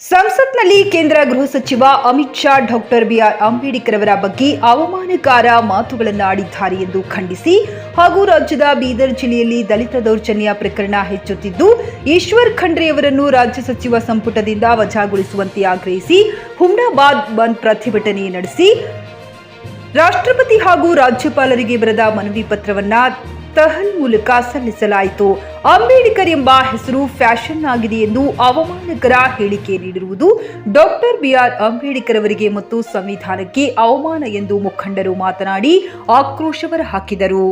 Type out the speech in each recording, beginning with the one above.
ಸಂಸತ್ನಲ್ಲಿ ಕೇಂದ್ರ ಗೃಹ ಸಚಿವ ಅಮಿತ್ ಶಾ ಡಾಕ್ಟರ್ ಬಿಆರ್ ಅಂಬೇಡ್ಕರ್ ಅವರ ಬಗ್ಗೆ ಅವಮಾನಕಾರ ಮಾತುಗಳನ್ನು ಆಡಿದ್ದಾರೆ ಎಂದು ಖಂಡಿಸಿ ಹಾಗೂ ರಾಜ್ಯದ ಬೀದರ್ ಜಿಲ್ಲೆಯಲ್ಲಿ ದಲಿತ ದೌರ್ಜನ್ಯ ಪ್ರಕರಣ ಹೆಚ್ಚುತ್ತಿದ್ದು ಈಶ್ವರ್ ಖಂಡ್ರೆ ಅವರನ್ನು ರಾಜ್ಯ ಸಚಿವ ಸಂಪುಟದಿಂದ ವಜಾಗೊಳಿಸುವಂತೆ ಆಗ್ರಹಿಸಿ ಹುಮ್ನಾಬಾದ್ ಬಂದ್ ಪ್ರತಿಭಟನೆ ನಡೆಸಿ ರಾಷ್ಟ್ರಪತಿ ಹಾಗೂ ರಾಜ್ಯಪಾಲರಿಗೆ ಬರೆದ ಮನವಿ ಪತ್ರವನ್ನ ತಹಲ್ ಮೂಲಕ ಸಲ್ಲಿಸಲಾಯಿತು. ಅಂಬೇಡ್ಕರ್ ಎಂಬ ಹೆಸರು ಫ್ಯಾಷನ್ ಆಗಿದೆ ಎಂದು ಅವಮಾನಕರ ಹೇಳಿಕೆ ನೀಡಿರುವುದು ಡಾಕ್ಟರ್ ಬಿಆರ್ ಅಂಬೇಡ್ಕರ್ ಅವರಿಗೆ ಮತ್ತು ಸಂವಿಧಾನಕ್ಕೆ ಅವಮಾನ ಎಂದು ಮುಖಂಡರು ಮಾತನಾಡಿ ಆಕ್ರೋಶ ಹೊರಹಾಕಿದರು.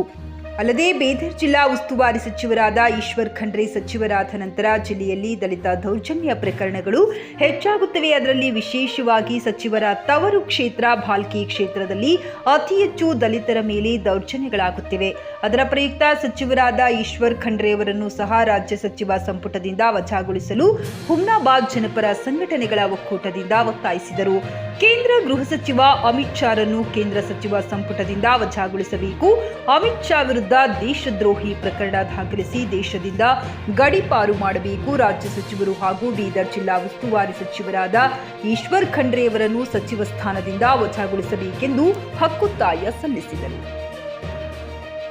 ಅಲ್ಲದೆ ಬೀದರ್ ಜಿಲ್ಲಾ ಉಸ್ತುವಾರಿ ಸಚಿವರಾದ ಈಶ್ವರ್ ಖಂಡ್ರೆ ಸಚಿವರಾದ ನಂತರ ಜಿಲ್ಲೆಯಲ್ಲಿ ದಲಿತ ದೌರ್ಜನ್ಯ ಪ್ರಕರಣಗಳು ಹೆಚ್ಚಾಗುತ್ತವೆ. ಅದರಲ್ಲಿ ವಿಶೇಷವಾಗಿ ಸಚಿವರ ತವರು ಕ್ಷೇತ್ರ ಭಾಲ್ಕಿ ಕ್ಷೇತ್ರದಲ್ಲಿ ಅತಿ ಹೆಚ್ಚು ದಲಿತರ ಮೇಲೆ ದೌರ್ಜನ್ಯಗಳಾಗುತ್ತಿವೆ. ಅದರ ಪ್ರಯುಕ್ತ ಸಚಿವರಾದ ಈಶ್ವರ್ ಖಂಡ್ರೆ ಅವರನ್ನು ಸಹ ರಾಜ್ಯ ಸಚಿವ ಸಂಪುಟದಿಂದ ವಜಾಗೊಳಿಸಲು ಹುಮ್ನಾಬಾದ್ ಜನಪರ ಸಂಘಟನೆಗಳ ಒಕ್ಕೂಟದಿಂದ ಒತ್ತಾಯಿಸಿದರು. ಕೇಂದ್ರ ಗೃಹ ಸಚಿವ ಅಮಿತ್ ಶಾರನ್ನು ಕೇಂದ್ರ ಸಚಿವ ಸಂಪುಟದಿಂದ ವಜಾಗೊಳಿಸಬೇಕು. ಅಮಿತ್ ಶಾ ವಿರುದ್ಧ ದೇಶದ್ರೋಹಿ ಪ್ರಕರಣ ದಾಖಲಿಸಿ ದೇಶದಿಂದ ಗಡೀಪಾರು ಮಾಡಬೇಕು. ರಾಜ್ಯ ಸಚಿವರು ಹಾಗೂ ಬೀದರ್ ಜಿಲ್ಲಾ ಉಸ್ತುವಾರಿ ಸಚಿವರಾದ ಈಶ್ವರ್ ಖಂಡ್ರೆ ಅವರನ್ನು ಸಚಿವ ಸ್ಥಾನದಿಂದ ವಜಾಗೊಳಿಸಬೇಕೆಂದು ಹಕ್ಕೊತ್ತಾಯ ಸಲ್ಲಿಸಿದರು.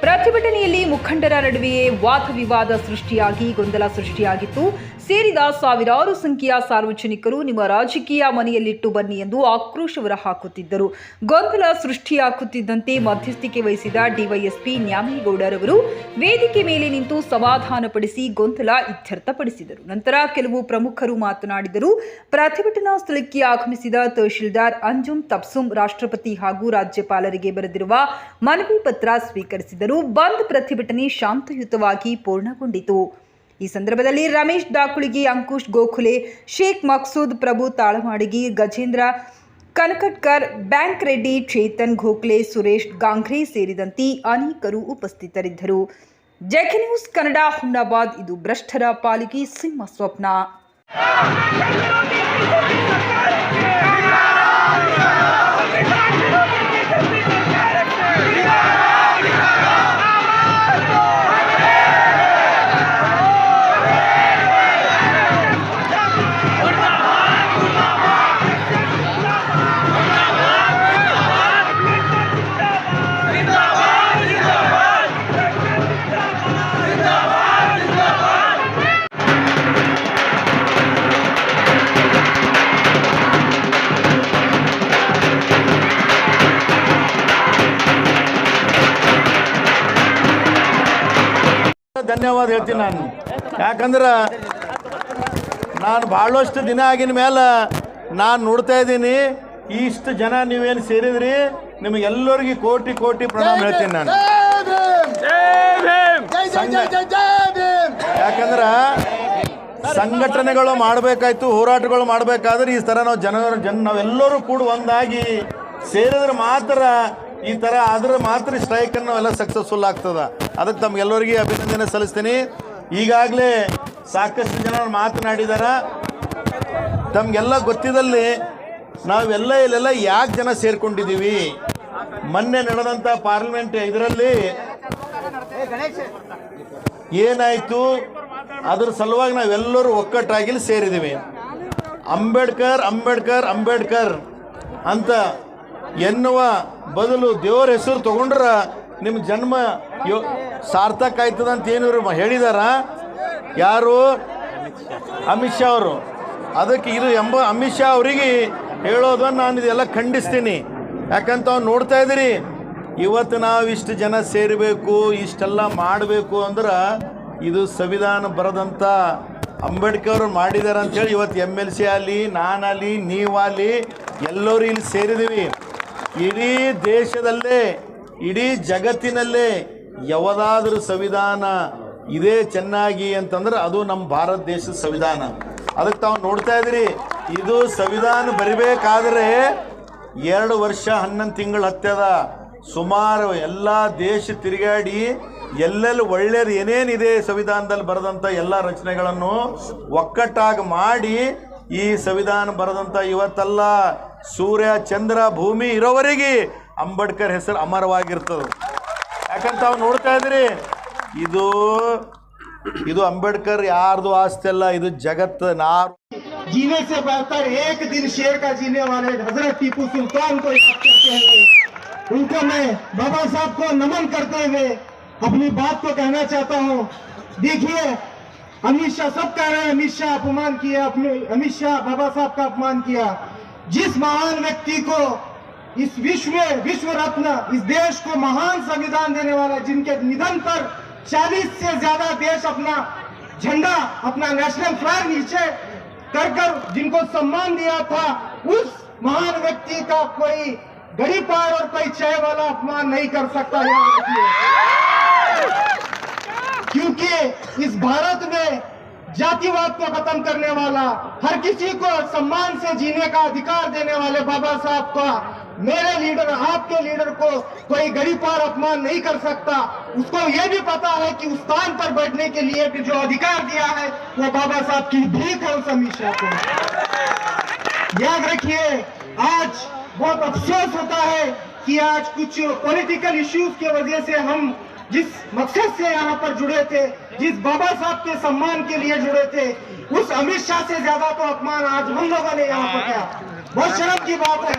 ಪ್ರತಿಭಟನೆಯಲ್ಲಿ ಮುಖಂಡರ ನಡುವೆಯೇ ವಾದ ವಿವಾದ ಸೃಷ್ಟಿಯಾಗಿ ಗೊಂದಲ ಸೃಷ್ಟಿಯಾಗಿತ್ತು. ಸೇರಿದ ಸಾವಿರಾರು ಸಂಖ್ಯೆಯ ಸಾರ್ವಜನಿಕರು ನಿಮ್ಮ ರಾಜಕೀಯ ಮನೆಯಲ್ಲಿಟ್ಟು ಬನ್ನಿ ಎಂದು ಆಕ್ರೋಶ ಹೊರಹಾಕುತ್ತಿದ್ದರು. ಗೊಂದಲ ಸೃಷ್ಟಿಯಾಗುತ್ತಿದ್ದಂತೆ ಮಧ್ಯಸ್ಥಿಕೆ ವಹಿಸಿದ ಡಿವೈಎಸ್ಪಿ ನ್ಯಾಮೇಗೌಡರವರು ವೇದಿಕೆ ಮೇಲೆ ನಿಂತು ಸಮಾಧಾನಪಡಿಸಿ ಗೊಂದಲ ಇತ್ಯರ್ಥಪಡಿಸಿದರು. ನಂತರ ಕೆಲವು ಪ್ರಮುಖರು ಮಾತನಾಡಿದರು. ಪ್ರತಿಭಟನಾ ಸ್ಥಳಕ್ಕೆ ಆಗಮಿಸಿದ ತಹಶೀಲ್ದಾರ್ ಅಂಜುಮ್ ತಬ್ಸುಮ್ ರಾಷ್ಟ್ರಪತಿ ಹಾಗೂ ರಾಜ್ಯಪಾಲರಿಗೆ ಬರೆದಿರುವ ಮನವಿ ಪತ್ರ ಸ್ವೀಕರಿಸಿದರು. ಬಂದ್ ಪ್ರತಿಭಟನೆ ಶಾಂತಯುತವಾಗಿ ಪೂರ್ಣಗೊಂಡಿತು. ಈ ಸಂದರ್ಭದಲ್ಲಿ ರಮೇಶ್ ದಾಕುಳಿಗಿ, ಅಂಕುಶ್ ಗೋಖಲೆ, ಶೇಖ್ ಮಕ್ಸೂದ್, ಪ್ರಭು ತಾಳಮಾಡಗಿ, ಗಜೇಂದ್ರ ಕನಕಟ್ಕರ್, ಬ್ಯಾಂಕ್ ರೆಡ್ಡಿ, ಚೇತನ್ ಗೋಖಲೆ, ಸುರೇಶ್ ಗಾಂಗ್ರೆ ಸೇರಿದಂತೆ ಅನೇಕರು ಉಪಸ್ಥಿತರಿದ್ದರು. JK news Kannada, Humnabad. ಇದು ಭ್ರಷ್ಟರ ಪಾಲಿಗೆ ಸಿಂಹ ಸ್ವಪ್ನ. ಧನ್ಯವಾದ ಹೇಳ್ತೀನಿ ನಾನು. ಯಾಕಂದ್ರೆ ನಾನು ಭಾಳಷ್ಟು ದಿನ ಆಗಿನ ಮೇಲೆ ನಾನು ನೋಡ್ತಾ ಇದ್ದೀನಿ. ಇಷ್ಟು ಜನ ನೀವೇನು ಸೇರಿದ್ರಿ, ನಿಮಗೆಲ್ಲರಿಗೆ ಕೋಟಿ ಕೋಟಿ ಪ್ರಣಾಮ ಹೇಳ್ತೀನಿ ನಾನು. ಯಾಕಂದ್ರೆ ಸಂಘಟನೆಗಳು ಮಾಡಬೇಕಾಯ್ತು, ಹೋರಾಟಗಳು ಮಾಡಬೇಕಾದ್ರೆ ಈ ಥರ ನಾವು ನಾವೆಲ್ಲರೂ ಕೂಡ ಒಂದಾಗಿ ಸೇರಿದ್ರೆ ಮಾತ್ರ ಈ ಥರ ಆದ್ರೆ ಮಾತ್ರ ಸ್ಟ್ರೈಕನ್ನು ನಾವೆಲ್ಲ ಸಕ್ಸಸ್ಫುಲ್ ಆಗ್ತದೆ. ಅದಕ್ಕೆ ತಮ್ಗೆಲ್ಲರಿಗೆ ಅಭಿನಂದನೆ ಸಲ್ಲಿಸ್ತೀನಿ. ಈಗಾಗಲೇ ಸಾಕಷ್ಟು ಜನ ಮಾತನಾಡಿದಾರ. ತಮಗೆಲ್ಲ ಗೊತ್ತಿದ್ದಲ್ಲಿ ನಾವೆಲ್ಲ ಇಲ್ಲೆಲ್ಲ ಯಾಕೆ ಜನ ಸೇರ್ಕೊಂಡಿದ್ದೀವಿ. ಮೊನ್ನೆ ನಡೆದಂಥ ಪಾರ್ಲಿಮೆಂಟ್ ಇದರಲ್ಲಿ ಏನಾಯಿತು, ಅದ್ರ ಸಲುವಾಗಿ ನಾವೆಲ್ಲರೂ ಒಕ್ಕಟ್ಟಾಗಿ ಸೇರಿದ್ದೀವಿ. ಅಂಬೇಡ್ಕರ್ ಅಂಬೇಡ್ಕರ್ ಅಂಬೇಡ್ಕರ್ ಅಂತ ಎನ್ನುವ ಬದಲು ದೇವರ ಹೆಸರು ತಗೊಂಡ್ರೆ ನಿಮ್ಮ ಜನ್ಮ ಸಾರ್ಥಕ ಆಯ್ತದ ಅಂತ ಏನಿವರು ಹೇಳಿದಾರ. ಯಾರು? ಅಮಿತ್ ಶಾ ಅವರು. ಅದಕ್ಕೆ ಇದು ಅಮಿತ್ ಶಾ ಅವರಿಗೆ ಹೇಳೋದನ್ನು ನಾನು ಇದೆಲ್ಲ ಖಂಡಿಸ್ತೀನಿ. ಯಾಕಂತ ಅವ್ನು ನೋಡ್ತಾ ಇದ್ದೀರಿ, ಇವತ್ತು ನಾವು ಇಷ್ಟು ಜನ ಸೇರಬೇಕು, ಇಷ್ಟೆಲ್ಲ ಮಾಡಬೇಕು ಅಂದ್ರೆ ಇದು ಸಂವಿಧಾನ ಬರೆದಂಥ ಅಂಬೇಡ್ಕರ್ ಅವರು ಮಾಡಿದ್ದಾರೆ ಅಂಥೇಳಿ ಇವತ್ತು MLC ಆಗಲಿ, ನಾನಲ್ಲಿ, ನೀವಾಗಲಿ ಎಲ್ಲರೂ ಇಲ್ಲಿ ಸೇರಿದ್ದೀವಿ. ಇಡೀ ದೇಶದಲ್ಲೇ, ಇಡೀ ಜಗತ್ತಿನಲ್ಲೇ ಯಾವುದಾದ್ರೂ ಸಂವಿಧಾನ ಇದೇ ಚೆನ್ನಾಗಿ ಅಂತಂದ್ರೆ ಅದು ನಮ್ಮ ಭಾರತ ದೇಶದ ಸಂವಿಧಾನ. ಅದಕ್ಕೆ ತಾವು ನೋಡ್ತಾ ಇದ್ದೀರಿ, ಇದು ಸಂವಿಧಾನ ಬರಿಬೇಕಾದ್ರೆ 2 ವರ್ಷ 11 ತಿಂಗಳು ಹತ್ಯದ. ಸುಮಾರು ಎಲ್ಲ ದೇಶ ತಿರುಗಾಡಿ ಎಲ್ಲೆಲ್ಲಿ ಒಳ್ಳೆಯದು ಏನೇನಿದೆ ಸಂವಿಧಾನದಲ್ಲಿ ಬರೆದಂಥ ಎಲ್ಲ ರಚನೆಗಳನ್ನು ಒಕ್ಕಟ್ಟಾಗಿ ಮಾಡಿ ಈ ಸಂವಿಧಾನ ಬರೆದಂಥ ಇವತ್ತಲ್ಲ, ಸೂರ್ಯ ಚಂದ್ರ ಭೂಮಿ ಇರೋವರೆಗೆ ಅಂಬೇಡ್ಕರ್ ಹೆಸರು ಅಮರವಾಗಿರ್ತದೆ. ಯಾಕಂತ ತಾವು ನೋಡ್ತಾ ಇದ್ದೀರಿ, ಇದು ಇದು ಅಂಬೇಡ್ಕರ್ ಯಾರ್ದು ಆಸ್ತಿ ಅಲ್ಲ, ಇದು ಜಗತ್ತನಾರು. जीने से बेहतर एक दिन शेर का जीने वाले हजरत टीपू सुल्तान को याद करते हुए उनको मैं बाबा साहब को नमन करते हुए अपनी बात को कहना चाहता हूँ। देखिए, अमित शाह सब कह रहे हैं अमित शाह अपमान किया, अपने अमित शाह बाबा साहब का अपमान किया। जिस महान व्यक्ति को इस विश्व रत्न, इस देश को महान संविधान देने वाला, जिनके निधन पर 40 से ज्यादा देश अपना झंडा, अपना नेशनल फ्लैग नीचे कर जिनको सम्मान दिया था, उस महान व्यक्ति का कोई गरीपार और कोई चाय वाला अपमान नहीं कर सकता। याद रखिए, क्योंकि इस भारत में जातिवाद को खत्म करने वाला, हर किसी को सम्मान से जीने का अधिकार देने वाले बाबा साहब का, मेरे लीडर, आपके लीडर को कोई गरीबार अपमान नहीं कर सकता। उसको ये भी पता है कि उस स्थान पर बैठने के लिए भी जो अधिकार दिया है वो बाबा साहब की भीख है उस अमित शाह को। याद रखिए, आज बहुत अफसोस होता है कि आज कुछ पॉलिटिकल इश्यूज की वजह से हम जिस मकसद से यहाँ पर जुड़े थे, जिस बाबा साहब के सम्मान के लिए जुड़े थे, उस अमित शाह से ज्यादा तो अपमान आज हम लोगों ने यहाँ पर किया। बहुत शर्म की बात है।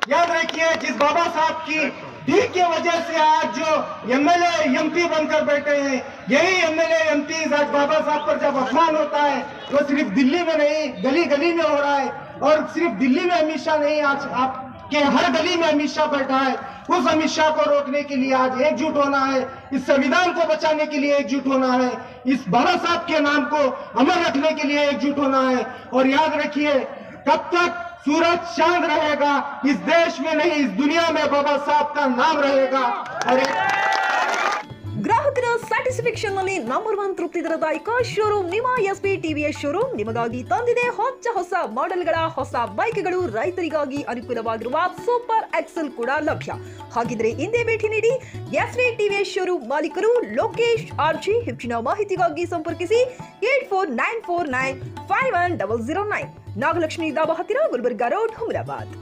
याद रखिए, जिस बाबा साहब की भीख की वजह से आज जो एमएलए एमपी बनकर बैठे हैं, यही एमएलए एमपी आज बाबा साहब पर जब अपमान होता है तो सिर्फ दिल्ली में नहीं, गली गली में हो रहा है। और सिर्फ दिल्ली में अमित शाह नहीं, आज आपके हर गली में अमित शाह बैठा है। उस अमित शाह को रोकने के लिए आज एकजुट होना है, इस संविधान को बचाने के लिए एकजुट होना है, इस बाबा साहब के नाम को अमर रखने के लिए एकजुट होना है। और याद रखिए, कब तक सूरज चांद रहेगा इस देश में नहीं, इस दुनिया में बाबा साहब का नाम रहेगा। और ಗ್ರಾಹಕರ ಸ್ಯಾಟಿಸ್ಫ್ಯಾಕ್ಷನ್ ನಲ್ಲಿ ನಂಬರ್ 1 ತೃಪ್ತಿದಾಯಕ ಶೋರೂಮ್ ನಿಮ್ಮ ಎಸ್ಪಿ ಟಿವಿಎಸ್ ಶೋರೂಮ್ ನಿಮಗಾಗಿ ತಂದಿದೆ ಹೊಸ ಮಾಡೆಲ್ಗಳ ಹೊಸ ಬೈಕ್ಗಳು, ರೈತರಿಗಾಗಿ ಅನುಕೂಲವಾಗಿರುವ ಸೂಪರ್ ಎಕ್ಸೆಲ್ ಕೂಡ ಲಭ್ಯ. ಹಾಗಿದ್ರೆ ಹಿಂದೆ ಭೇಟಿ ನೀಡಿ ಎಸ್ಪಿ ಟಿವಿಎಸ್ ಶೋರೂಮ್ ಮಾಲೀಕರು ಲೋಕೇಶ್ ಆರ್ಜಿ. ಹೆಚ್ಚಿನ ಮಾಹಿತಿಗಾಗಿ ಸಂಪರ್ಕಿಸಿ 8494951009, ನಾಗಲಕ್ಷ್ಮಿ ದಾಬಾ ಹತ್ತಿರ, ಗುಲ್ಬರ್ಗಾ ರೋಡ್, ಹುಮರಾಬಾದ್.